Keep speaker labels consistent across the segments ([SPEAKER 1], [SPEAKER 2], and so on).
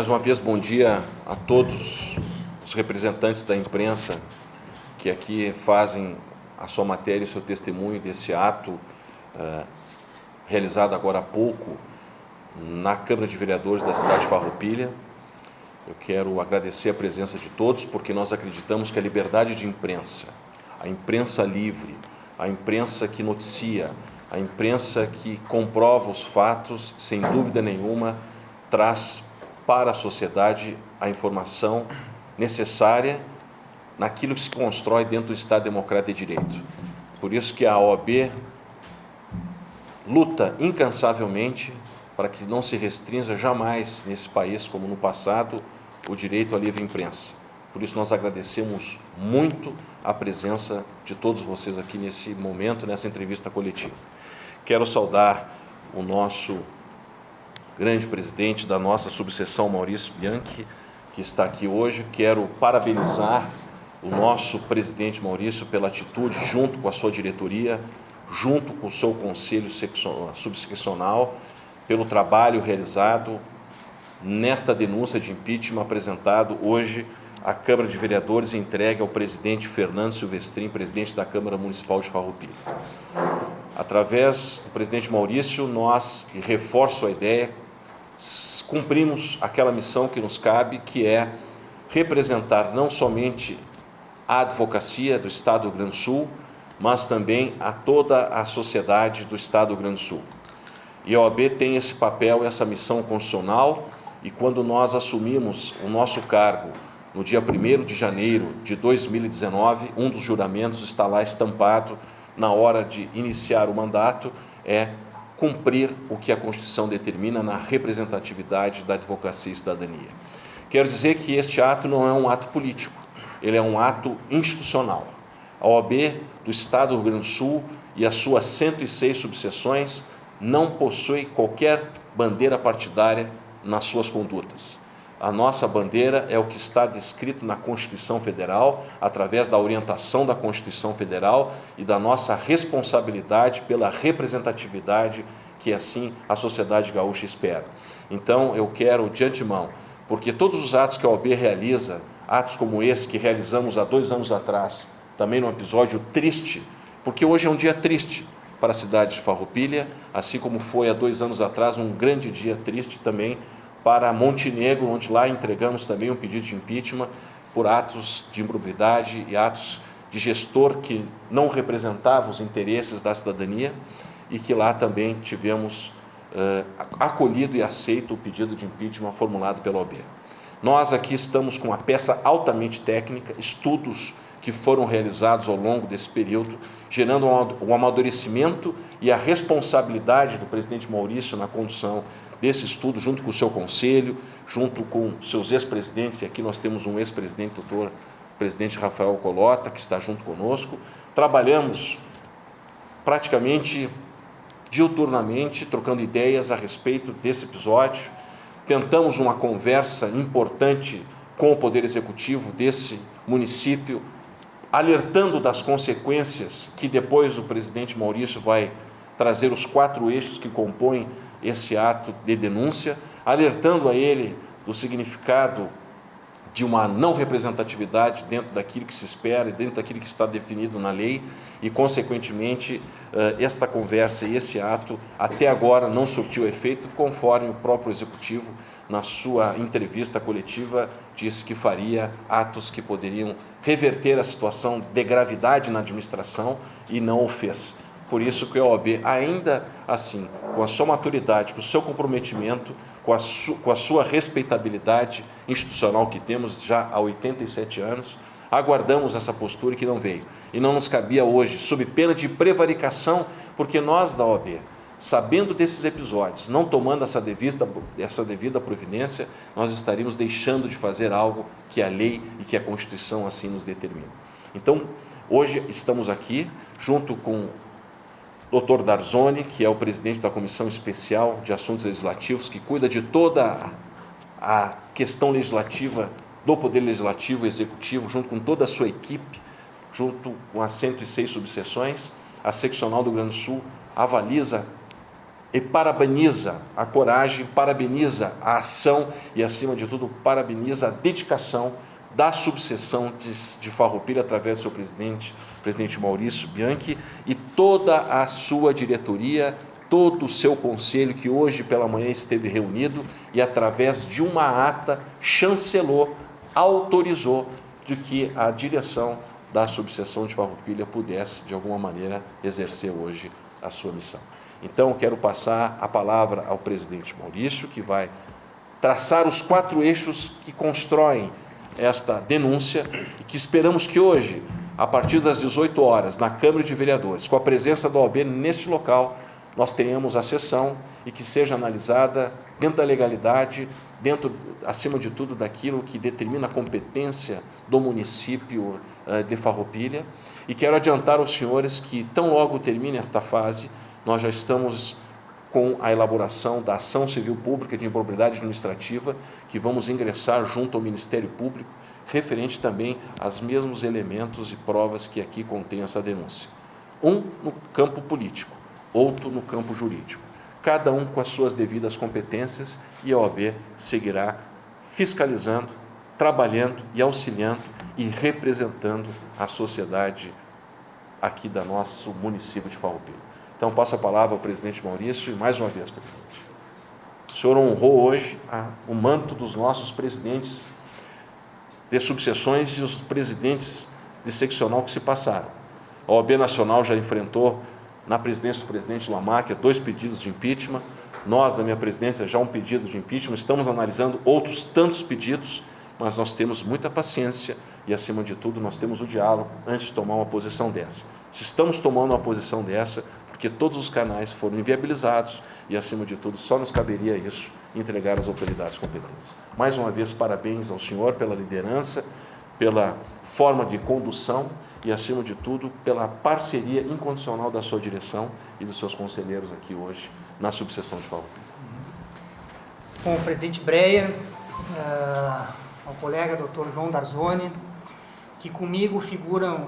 [SPEAKER 1] uma vez, bom dia a todos os representantes da imprensa que aqui fazem a sua matéria e o seu testemunho desse ato realizado agora há pouco na Câmara de Vereadores da cidade de Farroupilha. Eu quero agradecer a presença de todos, porque nós acreditamos que a liberdade de imprensa, a imprensa livre, a imprensa que noticia, a imprensa que comprova os fatos, sem dúvida nenhuma, traz para a sociedade a informação necessária naquilo que se constrói dentro do Estado Democrático de Direito. Por isso que a OAB luta incansavelmente para que não se restrinja jamais nesse país, como no passado, o direito à livre imprensa. Por isso nós agradecemos muito a presença de todos vocês aqui nesse momento, nessa entrevista coletiva. Quero saudar o nosso grande presidente da nossa subseção, Maurício Bianchi, que está aqui hoje. Quero parabenizar o nosso presidente Maurício pela atitude, junto com a sua diretoria, junto com o seu conselho subseccional, pelo trabalho realizado nesta denúncia de impeachment apresentado hoje à Câmara de Vereadores e entregue ao presidente Fernando Silvestrin, presidente da Câmara Municipal de Farroupilha. Através do presidente Maurício, nós, e reforço a ideia, cumprimos aquela missão que nos cabe, que é representar não somente a advocacia do Estado do Rio Grande do Sul, mas também a toda a sociedade do Estado do Rio Grande do Sul. E a OAB tem esse papel, essa missão constitucional, e quando nós assumimos o nosso cargo no dia 1º de janeiro de 2019, um dos juramentos está lá estampado na hora de iniciar o mandato, é cumprir o que a Constituição determina na representatividade da advocacia e cidadania. Quero dizer que este ato não é um ato político, ele é um ato institucional. A OAB do Estado do Rio Grande do Sul e as suas 106 subseções não possui qualquer bandeira partidária nas suas condutas. A nossa bandeira é o que está descrito na Constituição Federal, através da orientação da Constituição Federal e da nossa responsabilidade pela representatividade que assim a sociedade gaúcha espera. Então eu quero de antemão, porque todos os atos que a OAB realiza, atos como esse que realizamos há 2 anos atrás, também num episódio triste, porque hoje é um dia triste para a cidade de Farroupilha, assim como foi há 2 anos atrás um grande dia triste também para Montenegro, onde lá entregamos também um pedido de impeachment por atos de improbidade e atos de gestor que não representava os interesses da cidadania e que lá também tivemos acolhido e aceito o pedido de impeachment formulado pela OAB. Nós aqui estamos com uma peça altamente técnica, estudos que foram realizados ao longo desse período, gerando o amadurecimento e a responsabilidade do presidente Maurício na condução desse estudo, junto com o seu conselho, junto com seus ex-presidentes, e aqui nós temos um ex-presidente, doutor presidente Rafael Colota, que está junto conosco. Trabalhamos praticamente diuturnamente, trocando ideias a respeito desse episódio, tentamos uma conversa importante com o Poder Executivo desse município, alertando das consequências que depois o presidente Maurício vai trazer os 4 eixos que compõem esse ato de denúncia, alertando a ele do significado de uma não representatividade dentro daquilo que se espera e dentro daquilo que está definido na lei e, consequentemente, esta conversa e esse ato até agora não surtiu efeito, conforme o próprio Executivo, na sua entrevista coletiva, disse que faria atos que poderiam reverter a situação de gravidade na administração e não o fez. Por isso que a OAB, ainda assim, com a sua maturidade, com o seu comprometimento, com a sua respeitabilidade institucional que temos já há 87 anos, aguardamos essa postura que não veio. E não nos cabia hoje, sob pena de prevaricação, porque nós da OAB, sabendo desses episódios, não tomando essa devida providência, nós estaríamos deixando de fazer algo que a lei e que a Constituição assim nos determina. Então, hoje estamos aqui, junto com o Dr. Darzoni, que é o presidente da Comissão Especial de Assuntos Legislativos, que cuida de toda a questão legislativa do Poder Legislativo e Executivo, junto com toda a sua equipe, junto com as 106 subseções. A seccional do Rio Grande do Sul avaliza e parabeniza a coragem, parabeniza a ação e, acima de tudo, parabeniza a dedicação da subseção de Farroupilha através do seu presidente Maurício Bianchi, e toda a sua diretoria, todo o seu conselho, que hoje pela manhã esteve reunido e, através de uma ata, chancelou, autorizou de que a direção da subseção de Farroupilha pudesse, de alguma maneira, exercer hoje a sua missão. Então, quero passar a palavra ao presidente Maurício, que vai traçar os 4 eixos que constroem esta denúncia e que esperamos que hoje, a partir das 18 horas, na Câmara de Vereadores, com a presença da OAB neste local, nós tenhamos a sessão e que seja analisada dentro da legalidade, dentro, acima de tudo, daquilo que determina a competência do município de Farroupilha. E quero adiantar aos senhores que, tão logo termine esta fase, nós já estamos com a elaboração da ação civil pública de improbidade administrativa, que vamos ingressar junto ao Ministério Público, referente também aos mesmos elementos e provas que aqui contém essa denúncia. Um no campo político, outro no campo jurídico, cada um com as suas devidas competências, e a OAB seguirá fiscalizando, trabalhando e auxiliando e representando a sociedade aqui do nosso município de Farroupilha. Então, passo a palavra ao presidente Maurício, e mais uma vez, presidente, o senhor honrou hoje o manto dos nossos presidentes de subseções e os presidentes de seccional que se passaram. A OAB Nacional já enfrentou, na presidência do presidente Lamáquia, 2 pedidos de impeachment, nós, na minha presidência, já um pedido de impeachment, estamos analisando outros tantos pedidos, mas nós temos muita paciência e, acima de tudo, nós temos o diálogo antes de tomar uma posição dessa. Se estamos tomando uma posição dessa, porque todos os canais foram inviabilizados e, acima de tudo, só nos caberia isso, entregar às autoridades competentes. Mais uma vez, parabéns ao senhor pela liderança, pela forma de condução e, acima de tudo, pela parceria incondicional da sua direção e dos seus conselheiros aqui hoje na subseção de Farroupilha.
[SPEAKER 2] Com o presidente Breyer, ao colega Dr. João Darzoni, que comigo figuram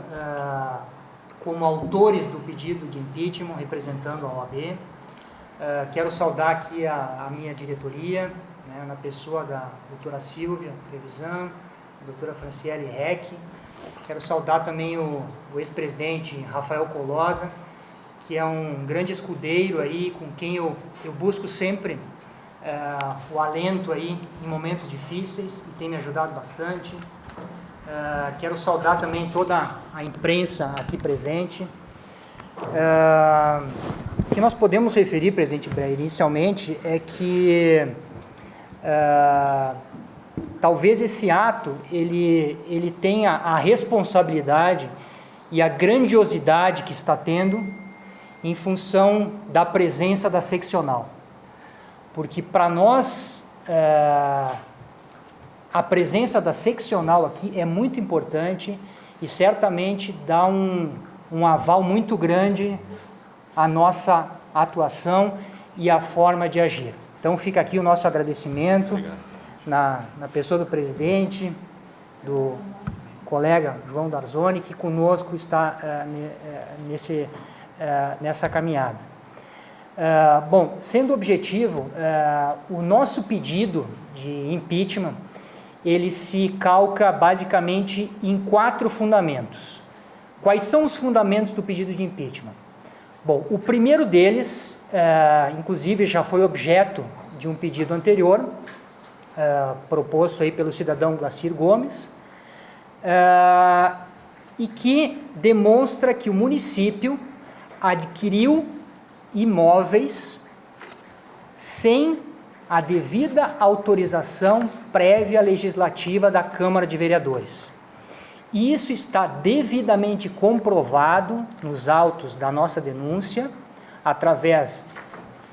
[SPEAKER 2] como autores do pedido de impeachment, representando a OAB. Quero saudar aqui a minha diretoria, né, na pessoa da doutora Silvia Trevisan, a doutora Franciele Reck. Quero saudar também o ex-presidente Rafael Coloda, que é um grande escudeiro aí, com quem eu busco sempre o alento aí em momentos difíceis, e tem me ajudado bastante. Quero saudar também toda a imprensa aqui presente. O que nós podemos referir, presidente Breyer, inicialmente, é que talvez esse ato ele tenha a responsabilidade e a grandiosidade que está tendo em função da presença da seccional. Porque para nós a presença da seccional aqui é muito importante e certamente dá um aval muito grande à nossa atuação e à forma de agir. Então fica aqui o nosso agradecimento na pessoa do presidente, do colega João Darzoni, que conosco está nessa caminhada. Bom, sendo objetivo, o nosso pedido de impeachment, ele se calca basicamente em 4 fundamentos. Quais são os fundamentos do pedido de impeachment? Bom, o primeiro deles, inclusive já foi objeto de um pedido anterior, proposto aí pelo cidadão Glacir Gomes, e que demonstra que o município adquiriu imóveis sem a devida autorização prévia legislativa da Câmara de Vereadores. E isso está devidamente comprovado nos autos da nossa denúncia, através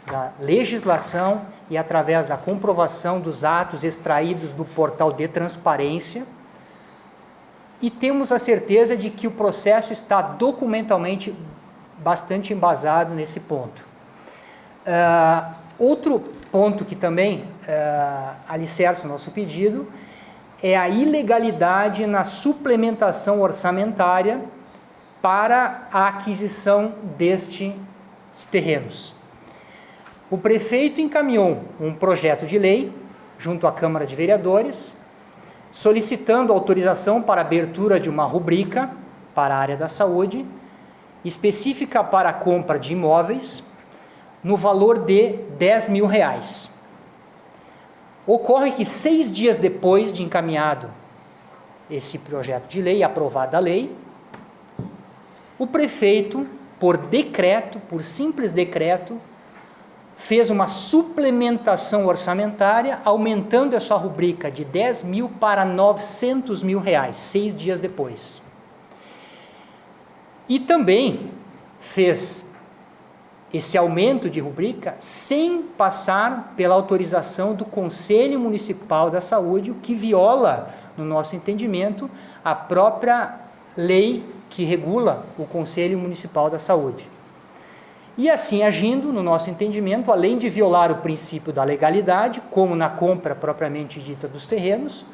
[SPEAKER 2] da legislação e através da comprovação dos atos extraídos do portal de transparência, e temos a certeza de que o processo está documentalmente bastante embasado nesse ponto. Outro ponto que também alicerça o nosso pedido é a ilegalidade na suplementação orçamentária para a aquisição destes terrenos. o prefeito encaminhou um projeto de lei junto à Câmara de Vereadores, solicitando autorização para a abertura de uma rubrica para a área da saúde, específica para a compra de imóveis, no valor de R$10.000. Ocorre que 6 dias depois de encaminhado esse projeto de lei, aprovada a lei, o prefeito, por decreto, por simples decreto, fez uma suplementação orçamentária, aumentando essa rubrica de 10 mil para R$900.000, 6 dias depois. E também fez esse aumento de rubrica sem passar pela autorização do Conselho Municipal da Saúde, o que viola, no nosso entendimento, a própria lei que regula o Conselho Municipal da Saúde. E assim agindo, no nosso entendimento, além de violar o princípio da legalidade, como na compra propriamente dita dos terrenos,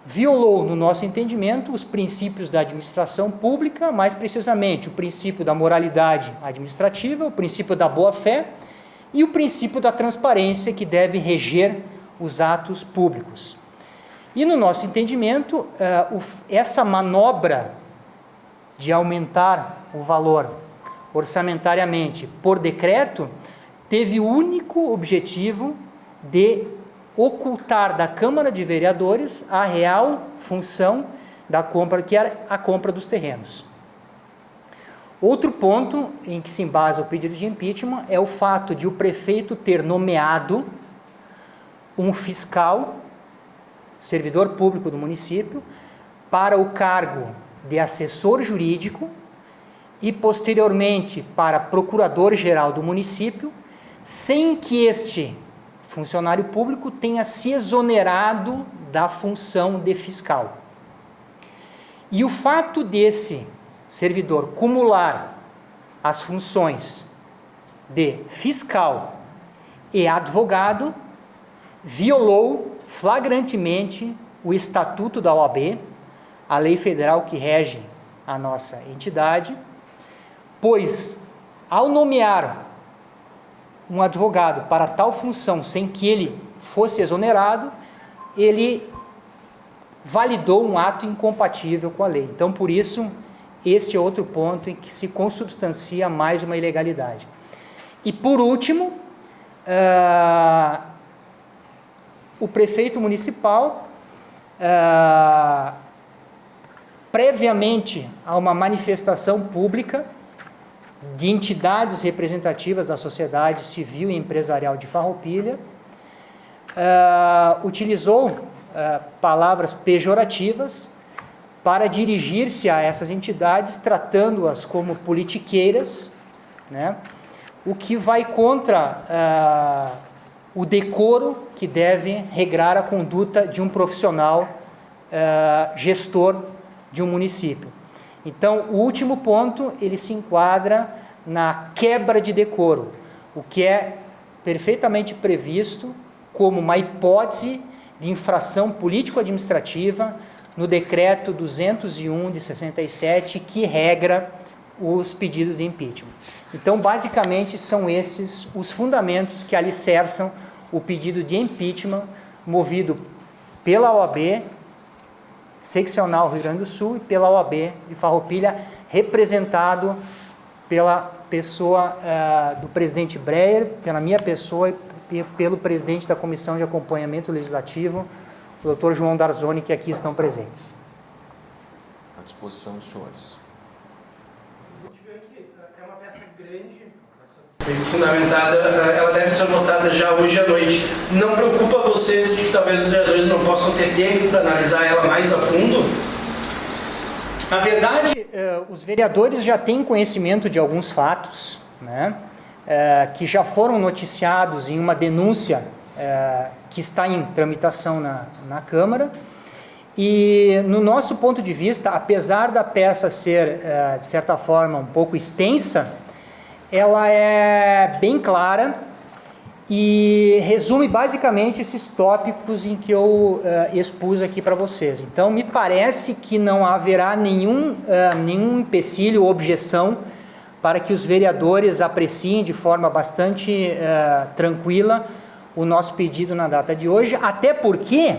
[SPEAKER 2] violou, no nosso entendimento, os princípios da administração pública, mais precisamente o princípio da moralidade administrativa, o princípio da boa-fé e o princípio da transparência que deve reger os atos públicos. E, no nosso entendimento, essa manobra de aumentar o valor orçamentariamente por decreto teve o único objetivo de ocultar da Câmara de Vereadores a real função da compra, que era a compra dos terrenos. Outro ponto em que se embasa o pedido de impeachment é o fato de o prefeito ter nomeado um fiscal, servidor público do município, para o cargo de assessor jurídico e, posteriormente, para procurador-geral do município, sem que este funcionário público tenha se exonerado da função de fiscal. E o fato desse servidor cumular as funções de fiscal e advogado violou flagrantemente o Estatuto da OAB, a lei federal que rege a nossa entidade, pois, ao nomear um advogado para tal função sem que ele fosse exonerado, ele validou um ato incompatível com a lei. Então, por isso, este é outro ponto em que se consubstancia mais uma ilegalidade. E, por último, o prefeito municipal, previamente a uma manifestação pública de entidades representativas da sociedade civil e empresarial de Farroupilha, utilizou palavras pejorativas para dirigir-se a essas entidades, tratando-as como politiqueiras, né? O que vai contra o decoro que deve regrar a conduta de um profissional gestor de um município. Então, o último ponto, ele se enquadra na quebra de decoro, o que é perfeitamente previsto como uma hipótese de infração político-administrativa no decreto 201 de 67, que regra os pedidos de impeachment. Então, basicamente, são esses os fundamentos que alicerçam o pedido de impeachment movido pela OAB seccional Rio Grande do Sul e pela OAB de Farroupilha, representado pela pessoa do presidente Breyer, pela minha pessoa e pelo presidente da Comissão de Acompanhamento Legislativo, o Dr. João Darzoni, que aqui estão presentes.
[SPEAKER 1] À disposição dos senhores.
[SPEAKER 2] É uma peça grande,
[SPEAKER 3] fundamentada, ela deve ser votada já hoje à noite. Não preocupa vocês de que talvez os vereadores não possam ter tempo para analisar ela mais a fundo?
[SPEAKER 2] Na verdade, os vereadores já têm conhecimento de alguns fatos, né, que já foram noticiados em uma denúncia que está em tramitação na Câmara. E, no nosso ponto de vista, apesar da peça ser, de certa forma, um pouco extensa, ela é bem clara e resume basicamente esses tópicos em que eu expus aqui para vocês. Então, me parece que não haverá nenhum empecilho ou objeção para que os vereadores apreciem de forma bastante tranquila o nosso pedido na data de hoje, até porque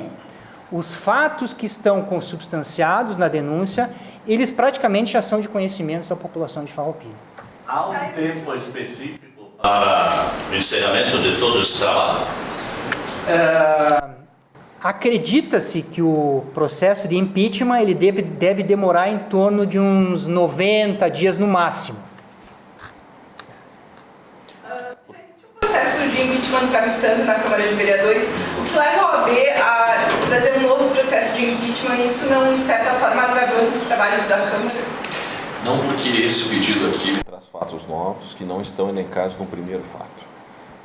[SPEAKER 2] os fatos que estão consubstanciados na denúncia, eles praticamente já são de conhecimento da população de Farroupilha.
[SPEAKER 4] Há um tempo específico para o encerramento de todo esse trabalho?
[SPEAKER 2] Acredita-se que o processo de impeachment ele deve demorar em torno de uns 90 dias no máximo.
[SPEAKER 5] Existe um processo de impeachment tramitando na Câmara de Vereadores, o que leva a OAB a trazer um novo processo de impeachment, e isso não, de certa forma, agravando os trabalhos da Câmara?
[SPEAKER 1] Não, porque esse pedido aqui traz fatos novos que não estão elencados no primeiro fato.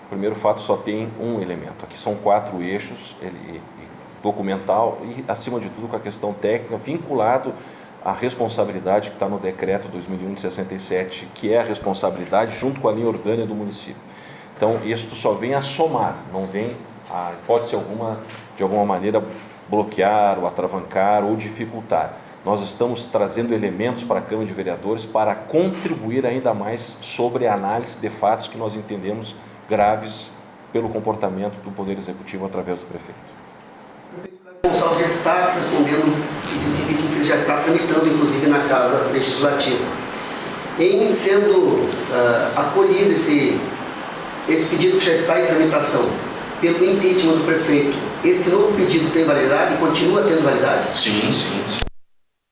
[SPEAKER 1] O primeiro fato só tem um elemento. Aqui são 4 eixos, documental e, acima de tudo, com a questão técnica, vinculado à responsabilidade que está no decreto 2001 de 67, que é a responsabilidade junto com a linha orgânica do município. Então, isto só vem a somar, não vem a hipótese alguma, de alguma maneira, bloquear ou atravancar ou dificultar. Nós estamos trazendo elementos para a Câmara de Vereadores para contribuir ainda mais sobre a análise de fatos que nós entendemos graves pelo comportamento do Poder Executivo através do prefeito.
[SPEAKER 6] O Gonçalves já está respondendo o pedido de impeachment que ele já está tramitando, inclusive, na Casa Legislativa. Em sendo acolhido esse pedido que já está em tramitação pelo impeachment do prefeito, esse novo pedido tem validade e continua tendo validade?
[SPEAKER 1] Sim.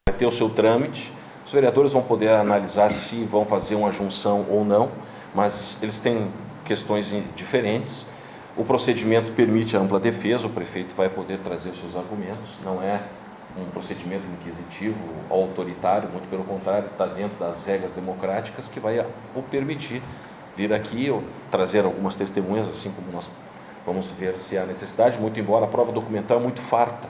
[SPEAKER 1] Vai ter o seu trâmite, os vereadores vão poder analisar se vão fazer uma junção ou não, mas eles têm questões diferentes. O procedimento permite a ampla defesa, o prefeito vai poder trazer os seus argumentos, não é um procedimento inquisitivo ou autoritário, muito pelo contrário, está dentro das regras democráticas que vai o permitir vir aqui ou trazer algumas testemunhas, assim como nós vamos ver se há necessidade, muito embora a prova documental é muito farta.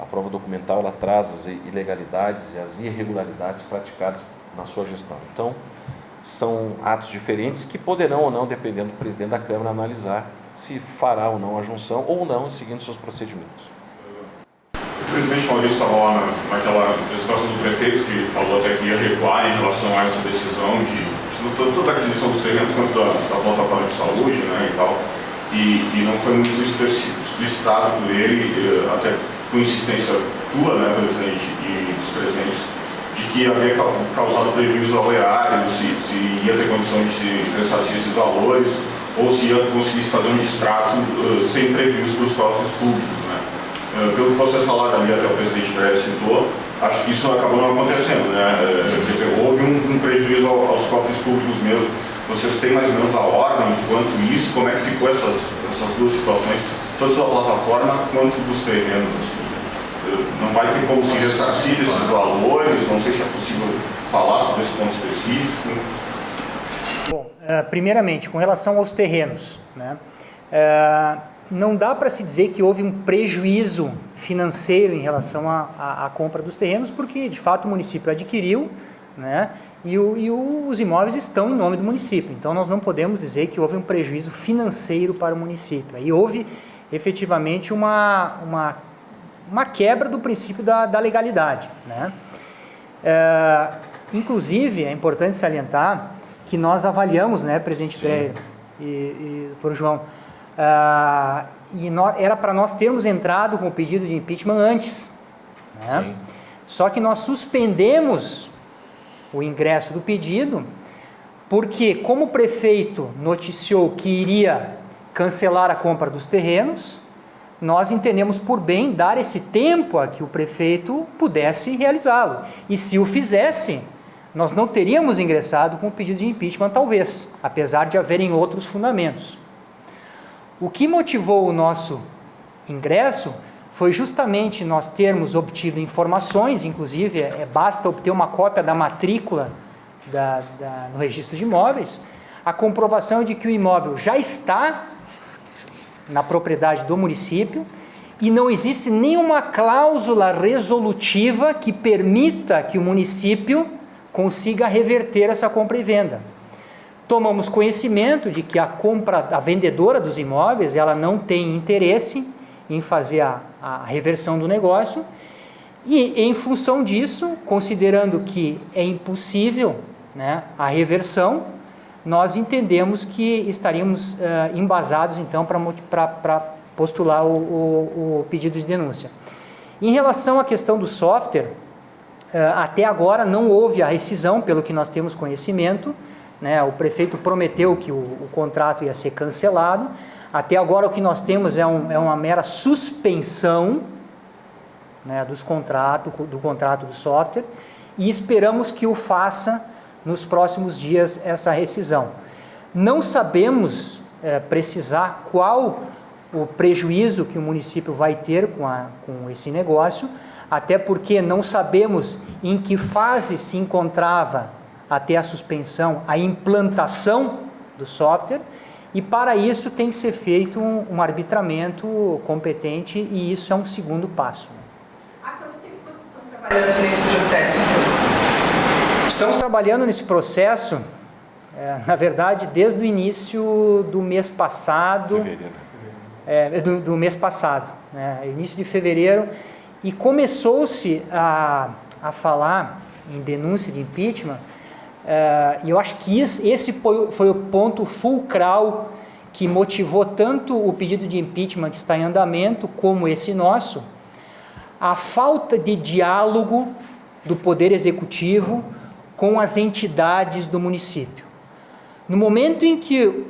[SPEAKER 1] A prova documental ela traz as ilegalidades e as irregularidades praticadas na sua gestão. Então, são atos diferentes que poderão ou não, dependendo do presidente da Câmara, analisar se fará ou não a junção ou não, seguindo seus procedimentos.
[SPEAKER 7] O presidente Maurício estava lá naquela apresentação do prefeito, que falou até que ia recuar em relação a essa decisão tanto da aquisição dos terrenos quanto da plataforma de saúde, né, e tal, e não foi muito explicitado por ele, até com insistência tua, né, presidente, e dos presentes, de que havia causado prejuízo ao erário, se ia ter condição de se ressarcir esses valores, ou se ia conseguir fazer um distrato sem prejuízo para os cofres públicos, né. Pelo que vocês falaram ali, até o presidente Breia citou, acho que isso acabou não acontecendo, né. Quer dizer, houve um prejuízo aos cofres públicos mesmo. Vocês têm mais ou menos a ordem de quanto isso, como é que ficou essas duas situações, tanto da plataforma quanto dos terrenos, assim. Não vai ter como se ressarcir esses valores, não sei se é possível falar sobre esse ponto específico.
[SPEAKER 2] Bom, primeiramente, com relação aos terrenos, né, não dá para se dizer que houve um prejuízo financeiro em relação à compra dos terrenos, porque, de fato, o município adquiriu, né, e os imóveis estão em nome do município. Então, nós não podemos dizer que houve um prejuízo financeiro para o município. Aí houve, efetivamente, uma quebra do princípio da legalidade, né? Inclusive, é importante salientar que nós avaliamos, né, presidente Breia e doutor João, era para nós termos entrado com o pedido de impeachment antes, né? Só que nós suspendemos o ingresso do pedido, porque como o prefeito noticiou que iria cancelar a compra dos terrenos, nós entendemos por bem dar esse tempo a que o prefeito pudesse realizá-lo. E se o fizesse, nós não teríamos ingressado com o pedido de impeachment, talvez, apesar de haverem outros fundamentos. O que motivou o nosso ingresso foi justamente nós termos obtido informações, inclusive basta obter uma cópia da matrícula no registro de imóveis, a comprovação de que o imóvel já está na propriedade do município e não existe nenhuma cláusula resolutiva que permita que o município consiga reverter essa compra e venda. Tomamos conhecimento de que a vendedora dos imóveis, ela não tem interesse em fazer a reversão do negócio e, em função disso, considerando que é impossível né, a reversão, nós entendemos que estaríamos embasados, então, para postular o pedido de denúncia. Em relação à questão do software, até agora não houve a rescisão, pelo que nós temos conhecimento, né, o prefeito prometeu que o contrato ia ser cancelado. Até agora o que nós temos é uma mera suspensão, né, do contrato do software, e esperamos que o faça nos próximos dias essa rescisão. Não sabemos precisar qual o prejuízo que o município vai ter com esse negócio, até porque não sabemos em que fase se encontrava até a suspensão, a implantação do software, e para isso tem que ser feito um arbitramento competente, e isso é um segundo passo.
[SPEAKER 5] Há quanto tempo vocês estão trabalhando nesse processo?
[SPEAKER 2] Estamos trabalhando nesse processo, na verdade, desde o início do mês passado, do mês passado, né, início de fevereiro, e começou-se a falar em denúncia de impeachment, e eu acho que esse foi o ponto fulcral que motivou tanto o pedido de impeachment que está em andamento, como esse nosso, a falta de diálogo do Poder Executivo com as entidades do município. No momento em que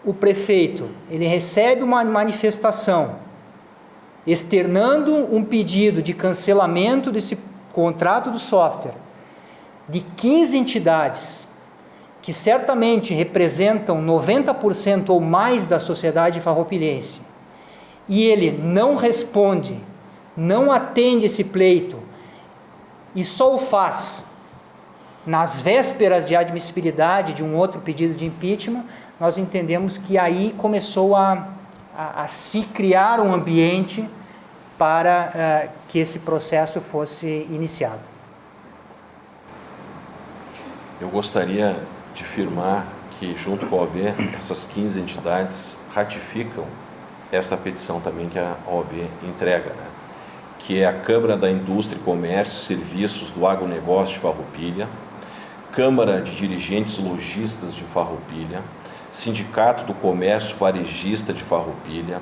[SPEAKER 2] o prefeito ele recebe uma manifestação externando um pedido de cancelamento desse contrato do software de 15 entidades, que certamente representam 90% ou mais da sociedade farroupilhense, e ele não responde, não atende esse pleito, e só o faz nas vésperas de admissibilidade de um outro pedido de impeachment, nós entendemos que aí começou a se criar um ambiente para que esse processo fosse iniciado.
[SPEAKER 1] Eu gostaria de afirmar que, junto com a OAB, essas 15 entidades ratificam essa petição também que a OAB entrega, né? Que é a Câmara da Indústria, Comércio e Serviços do Agronegócio de Farroupilha, Câmara de Dirigentes Lojistas de Farroupilha, Sindicato do Comércio Varejista de Farroupilha,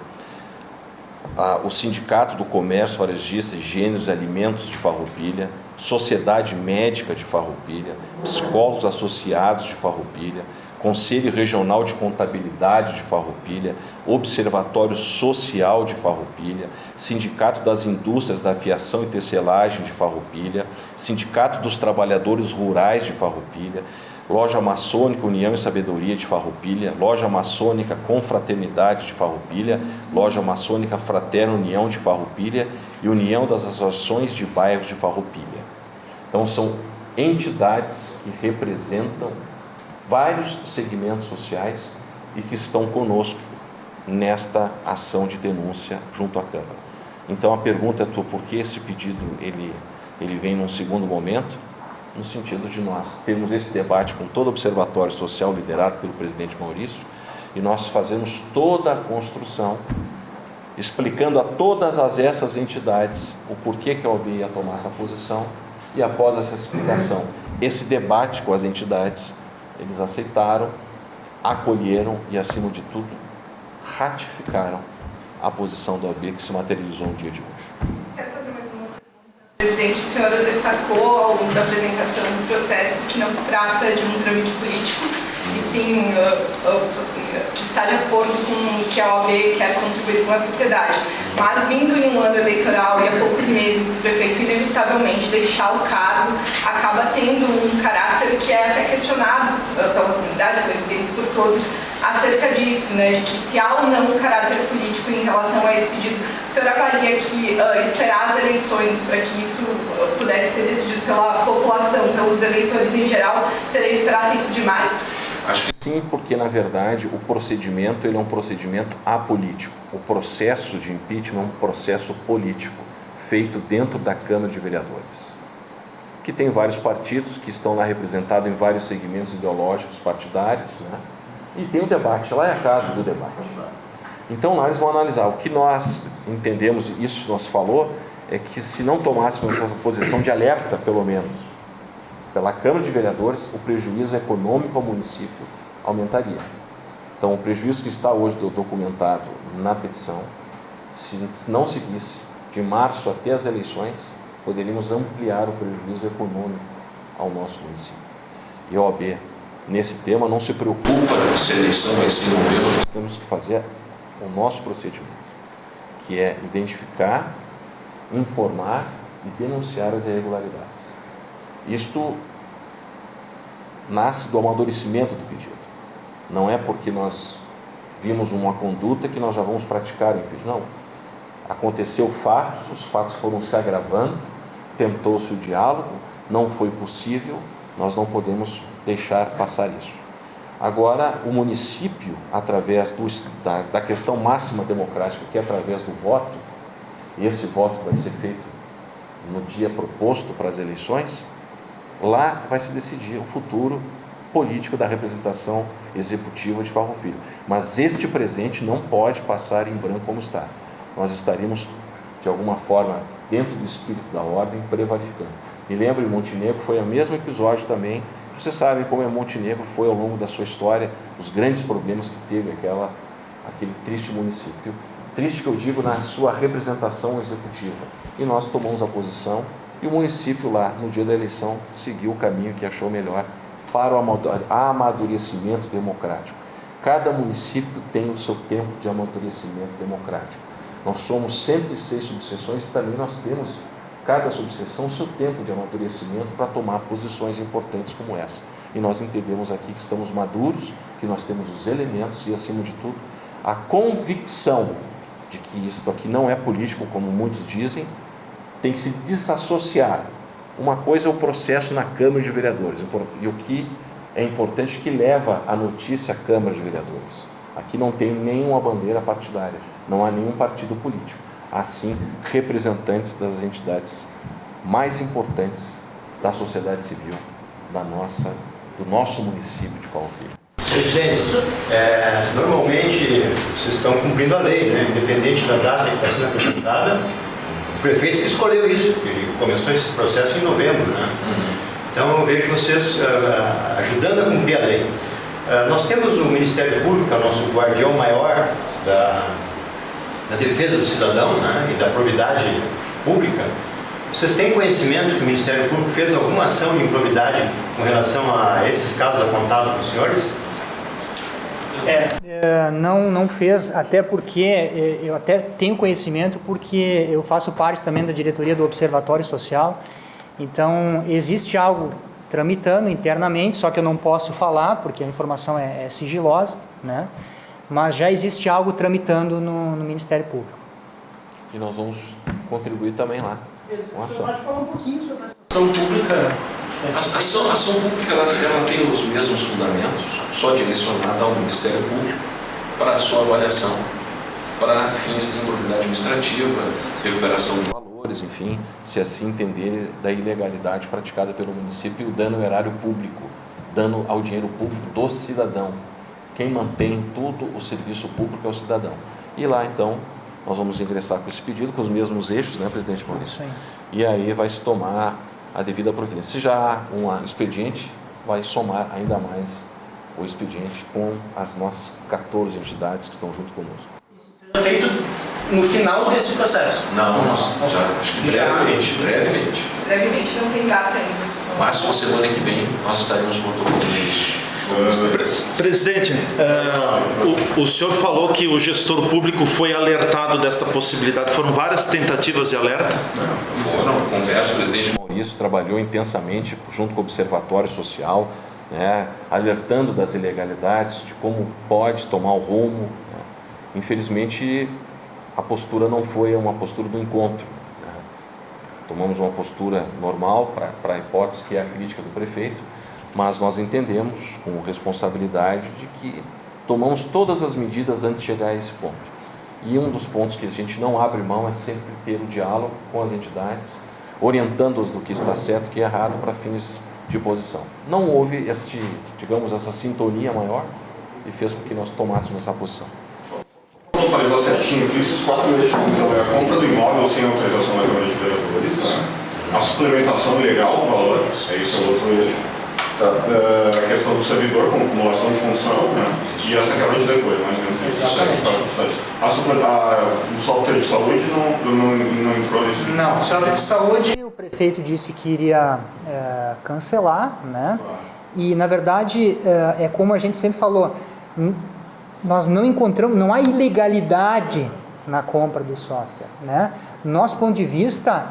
[SPEAKER 1] o Sindicato do Comércio Varejista, Higiene e Alimentos de Farroupilha, Sociedade Médica de Farroupilha, Psicólogos Associados de Farroupilha, Conselho Regional de Contabilidade de Farroupilha, Observatório Social de Farroupilha, Sindicato das Indústrias da Fiação e Tecelagem de Farroupilha, Sindicato dos Trabalhadores Rurais de Farroupilha, Loja Maçônica União e Sabedoria de Farroupilha, Loja Maçônica Confraternidade de Farroupilha, Loja Maçônica Fraterna União de Farroupilha e União das Associações de Bairros de Farroupilha. Então são entidades que representam vários segmentos sociais e que estão conosco nesta ação de denúncia junto à Câmara. Então a pergunta é por que esse pedido ele vem num segundo momento? No sentido de nós termos esse debate com todo o Observatório Social liderado pelo presidente Maurício, e nós fazemos toda a construção, explicando a todas essas entidades o porquê que a OAB ia tomar essa posição, e após essa explicação, esse debate com as entidades, eles aceitaram, acolheram e, acima de tudo, ratificaram a posição da OAB que se materializou no dia de hoje.
[SPEAKER 5] Quero fazer mais uma pergunta. Presidente, o senhor destacou ao longo da apresentação do processo que não se trata de um trâmite político, e sim que está de acordo com o que a OAB quer contribuir com a sociedade. Mas vindo em um ano eleitoral e há poucos meses, o prefeito inevitavelmente deixar o cargo acaba tendo um caráter que é até questionado pela comunidade, por todos, acerca disso, né, de que se há ou não um caráter político em relação a esse pedido, o senhor avalia que esperar as eleições para que isso pudesse ser decidido pela população, pelos eleitores em geral, seria esperar tempo demais?
[SPEAKER 1] Acho que sim, porque na verdade o procedimento ele é um procedimento apolítico. O processo de impeachment é um processo político, feito dentro da Câmara de Vereadores, que tem vários partidos que estão lá representados em vários segmentos ideológicos partidários, né? E tem o debate, lá é a casa do debate. Então lá eles vão analisar. O que nós entendemos, isso nós falou, é que se não tomássemos essa posição de alerta, pelo menos, pela Câmara de Vereadores, o prejuízo econômico ao município aumentaria. Então, o prejuízo que está hoje documentado na petição, se não seguisse de março até as eleições, poderíamos ampliar o prejuízo econômico ao nosso município. E a OAB, nesse tema, não se preocupa se a eleição vai ser em novembro. Nós temos que fazer o nosso procedimento, que é identificar, informar e denunciar as irregularidades. Isto nasce do amadurecimento do pedido. Não é porque nós vimos uma conduta que nós já vamos praticar o impedido. Não. Aconteceu fatos, os fatos foram se agravando, tentou-se o diálogo, não foi possível, nós não podemos deixar passar isso. Agora, o município, através da questão máxima democrática, que é através do voto, e esse voto vai ser feito no dia proposto para as eleições, lá vai se decidir o futuro político da representação executiva de Farroupilha. Mas este presente não pode passar em branco como está. Nós estaríamos, de alguma forma, dentro do espírito da ordem, prevaricando. Me lembro, em Montenegro foi o mesmo episódio também. Vocês sabem como Montenegro foi ao longo da sua história, os grandes problemas que teve aquele triste município. Triste que eu digo na sua representação executiva. E nós tomamos a posição e o município lá, no dia da eleição, seguiu o caminho que achou melhor para o amadurecimento democrático. Cada município tem o seu tempo de amadurecimento democrático. Nós somos 106 subseções e também nós temos, cada subseção, o seu tempo de amadurecimento para tomar posições importantes como essa. E nós entendemos aqui que estamos maduros, que nós temos os elementos e, acima de tudo, a convicção de que isto aqui não é político, como muitos dizem, tem que se desassociar. Uma coisa é o processo na Câmara de Vereadores, e o que é importante que leva a notícia à Câmara de Vereadores. Aqui não tem nenhuma bandeira partidária, não há nenhum partido político. Há sim representantes das entidades mais importantes da sociedade civil, do nosso município de Farroupilha.
[SPEAKER 8] Presidente, normalmente vocês estão cumprindo a lei, né? Independente da data que está sendo apresentada. O prefeito que escolheu isso, ele começou esse processo em novembro, né? Então eu vejo vocês ajudando a cumprir a lei. Nós temos o Ministério Público, é o nosso guardião maior da defesa do cidadão, né? E da probidade pública. Vocês têm conhecimento que o Ministério Público fez alguma ação de improbidade com relação a esses casos apontados pelos senhores?
[SPEAKER 2] Não fez, até porque eu até tenho conhecimento, porque eu faço parte também da diretoria do Observatório Social. Então existe algo tramitando internamente, só que eu não posso falar porque a informação é sigilosa, né? Mas já existe algo tramitando no Ministério Público.
[SPEAKER 1] E nós vamos contribuir também lá com a ação.
[SPEAKER 3] Você pode falar um pouquinho sobre essa ação pública?
[SPEAKER 1] A ação pública ela tem os mesmos fundamentos, só direcionada ao Ministério Público para a sua avaliação, para fins de improbidade administrativa, recuperação de valores, enfim, se assim entender da ilegalidade praticada pelo município e o dano ao erário público, dano ao dinheiro público do cidadão. Quem mantém todo o serviço público é o cidadão. E lá, então, nós vamos ingressar com esse pedido, com os mesmos eixos, né, presidente Maurício?
[SPEAKER 2] Sim.
[SPEAKER 1] E aí vai se tomar a devida providência. Se já há um expediente, vai somar ainda mais o expediente com as nossas 14 entidades que estão junto conosco.
[SPEAKER 3] Isso será feito no final desse processo?
[SPEAKER 1] Não, acho que brevemente.
[SPEAKER 5] Brevemente, não tem data ainda.
[SPEAKER 1] Mas com a semana que vem nós estaremos protocolando isso.
[SPEAKER 9] Presidente, o senhor falou que o gestor público foi alertado dessa possibilidade. Foram várias tentativas de alerta?
[SPEAKER 1] Foram, conversa, o presidente Maurício trabalhou intensamente junto com o Observatório Social, né, alertando das ilegalidades, de como pode tomar o rumo. Né. Infelizmente, a postura não foi uma postura do encontro. Né. Tomamos uma postura normal para a hipótese que é a crítica do prefeito, mas nós entendemos com responsabilidade de que tomamos todas as medidas antes de chegar a esse ponto. E um dos pontos que a gente não abre mão é sempre ter o diálogo com as entidades, orientando-as do que está certo e que é errado para fins de posição. Não houve essa sintonia maior e fez com que nós tomássemos essa posição.
[SPEAKER 7] Vamos localizar certinho que esses 4 eixos, então, é a compra do imóvel sem autorização da Câmara de Vereadores, né? As suplementação legal do valor, é isso o outro eixo. A questão do servidor com acumulação de função, né? E essa quebra de depois, mais ou menos. O software de saúde não entrou nisso?
[SPEAKER 2] Não, o software de saúde, o prefeito disse que iria cancelar, né? E, na verdade, é como a gente sempre falou, nós não encontramos, não há ilegalidade na compra do software, né? Do nosso ponto de vista,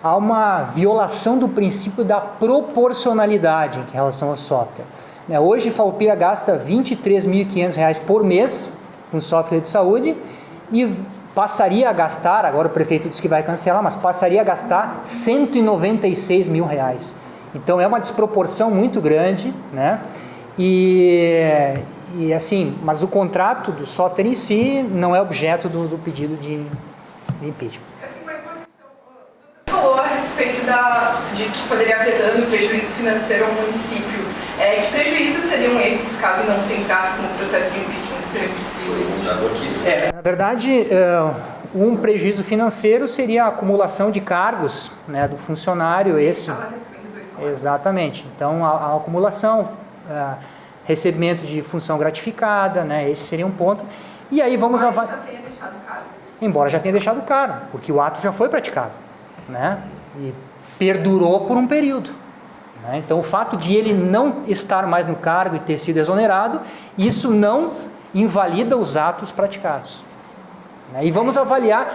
[SPEAKER 2] há uma violação do princípio da proporcionalidade em relação ao software. Hoje, a Farroupilha gasta R$ 23.500 por mês com software de saúde e passaria a gastar, agora o prefeito disse que vai cancelar, mas passaria a gastar R$ 196 mil. Então, é uma desproporção muito grande, né? E assim, mas o contrato do software em si não é objeto do pedido de impeachment.
[SPEAKER 5] Falou a respeito de que poderia haver dano, prejuízo financeiro ao município. Que prejuízos seriam esses caso não se entrasse com o processo de impeachment? Que seria possível?
[SPEAKER 2] Na verdade, um prejuízo financeiro seria a acumulação de cargos, né, do funcionário. Exatamente. Então, a acumulação, recebimento de função gratificada, né, esse seria um ponto. E aí vamos avaliar. Embora já tenha deixado o cargo, porque o ato já foi praticado, né? E perdurou por um período, né? Então, o fato de ele não estar mais no cargo e ter sido exonerado, isso não invalida os atos praticados, né? E vamos avaliar,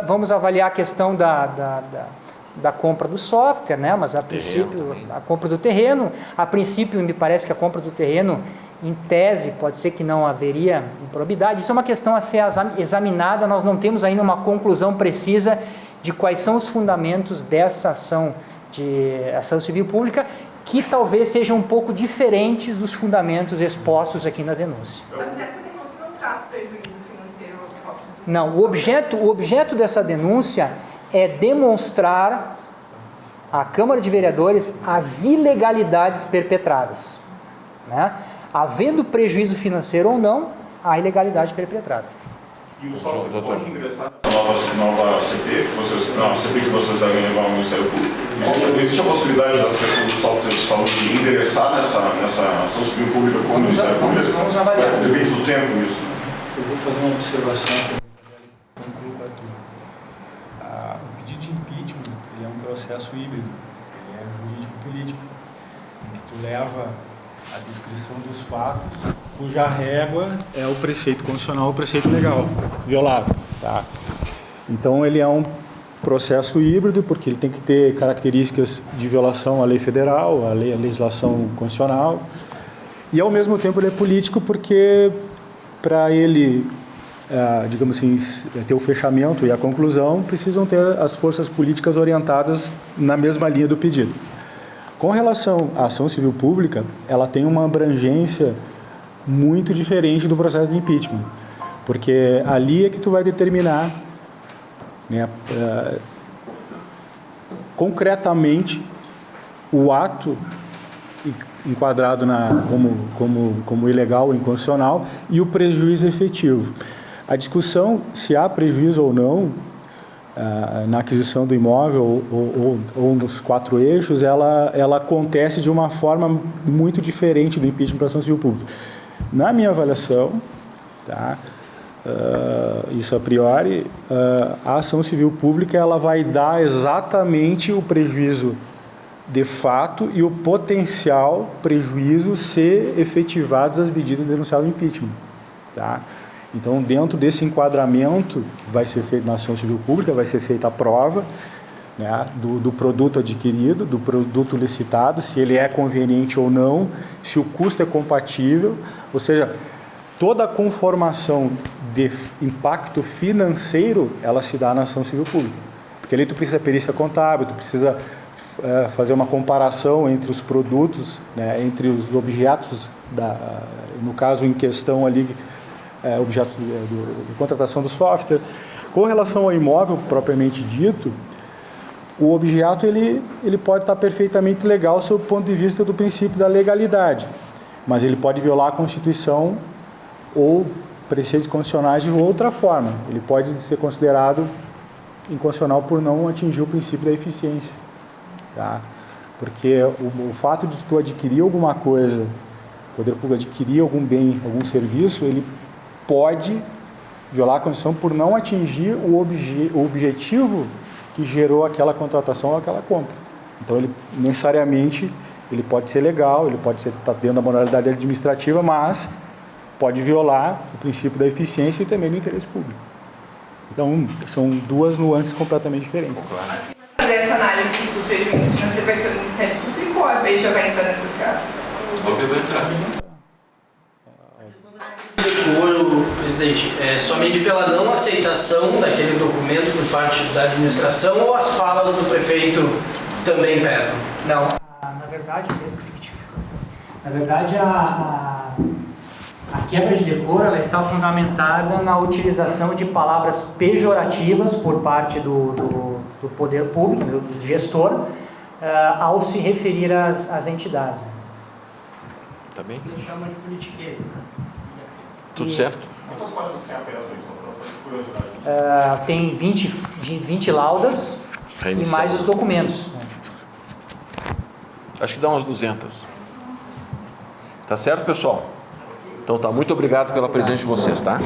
[SPEAKER 2] vamos avaliar a questão da compra do software, né? Mas a princípio, a compra do terreno, a princípio me parece que a compra do terreno, em tese, pode ser que não haveria improbidade. Isso é uma questão a ser examinada, nós não temos ainda uma conclusão precisa de quais são os fundamentos dessa ação de ação civil pública, que talvez sejam um pouco diferentes dos fundamentos expostos aqui na denúncia.
[SPEAKER 5] Mas nessa denúncia não traz prejuízo financeiro aos próprios?
[SPEAKER 2] Não, o objeto dessa denúncia é demonstrar à Câmara de Vereadores as ilegalidades perpetradas, né? Havendo prejuízo financeiro ou não, há ilegalidade perpetrada.
[SPEAKER 7] E o software pode ingressar nessa nova CP, CP que vocês devem levar ao Ministério Público? Existe a possibilidade do software de saúde ingressar nessa ação civil pública como Ministério Público?
[SPEAKER 2] Vamos avaliar.
[SPEAKER 7] Depende do tempo isso.
[SPEAKER 10] Eu vou fazer uma observação. Concluo com a tua. O pedido de impeachment é um processo híbrido, ele é jurídico-político, em que tu leva a descrição dos fatos, cuja régua é o preceito constitucional, o preceito legal, violado. Tá? Então, ele é um processo híbrido, porque ele tem que ter características de violação à lei federal, à legislação constitucional, e, ao mesmo tempo, ele é político, porque, para ele, digamos assim, ter o fechamento e a conclusão, precisam ter as forças políticas orientadas na mesma linha do pedido. Com relação à ação civil pública, ela tem uma abrangência muito diferente do processo de impeachment, porque ali é que tu vai determinar, né, concretamente o ato enquadrado como ilegal ou inconstitucional e o prejuízo efetivo. A discussão se há prejuízo ou não na aquisição do imóvel ou nos 4 eixos, ela acontece de uma forma muito diferente do impeachment para ação civil pública. Na minha avaliação, tá, isso a priori, a ação civil pública ela vai dar exatamente o prejuízo de fato e o potencial prejuízo ser efetivados as medidas denunciadas no impeachment. Tá? Então, dentro desse enquadramento que vai ser feito na ação civil pública, vai ser feita a prova, né, do produto adquirido, do produto licitado, se ele é conveniente ou não, se o custo é compatível, ou seja, toda a conformação de impacto financeiro, ela se dá na ação civil pública. Porque ali tu precisa de perícia contábil, tu precisa fazer uma comparação entre os produtos, né, entre os objetos, no caso em questão ali, objetos de contratação do software. Com relação ao imóvel propriamente dito, o objeto ele pode estar perfeitamente legal sob o ponto de vista do princípio da legalidade, mas ele pode violar a Constituição ou preceitos constitucionais de outra forma. Ele pode ser considerado inconstitucional por não atingir o princípio da eficiência. Tá? Porque o fato de tu adquirir alguma coisa, o poder público adquirir algum bem, algum serviço, ele pode violar a Constituição por não atingir o objetivo que gerou aquela contratação ou aquela compra. Então, ele necessariamente ele pode ser legal, ele pode estar dentro da moralidade administrativa, mas pode violar o princípio da eficiência e também do interesse público. Então, são duas nuances completamente diferentes.
[SPEAKER 5] Fazer essa análise do prejuízo financeiro vai ser o Ministério Público ou a AB já vai entrar nessa seara?
[SPEAKER 1] A OAB vai entrar.
[SPEAKER 3] Decoro, presidente, é somente pela não aceitação daquele documento por parte da administração ou as falas do prefeito também pesam? Não.
[SPEAKER 2] Na verdade, na verdade a quebra de decoro ela está fundamentada na utilização de palavras pejorativas por parte do poder público, do gestor, ao se referir às entidades.
[SPEAKER 1] Tá bem?
[SPEAKER 2] Ele chama de politiqueiro.
[SPEAKER 1] Tudo certo?
[SPEAKER 7] Quantas páginas tem a peça aí, só para curiosidade?
[SPEAKER 2] Tem 20 laudas e mais os documentos.
[SPEAKER 1] Acho que dá umas 200. Tá certo, pessoal? Então tá, muito obrigado pela presença de vocês, tá?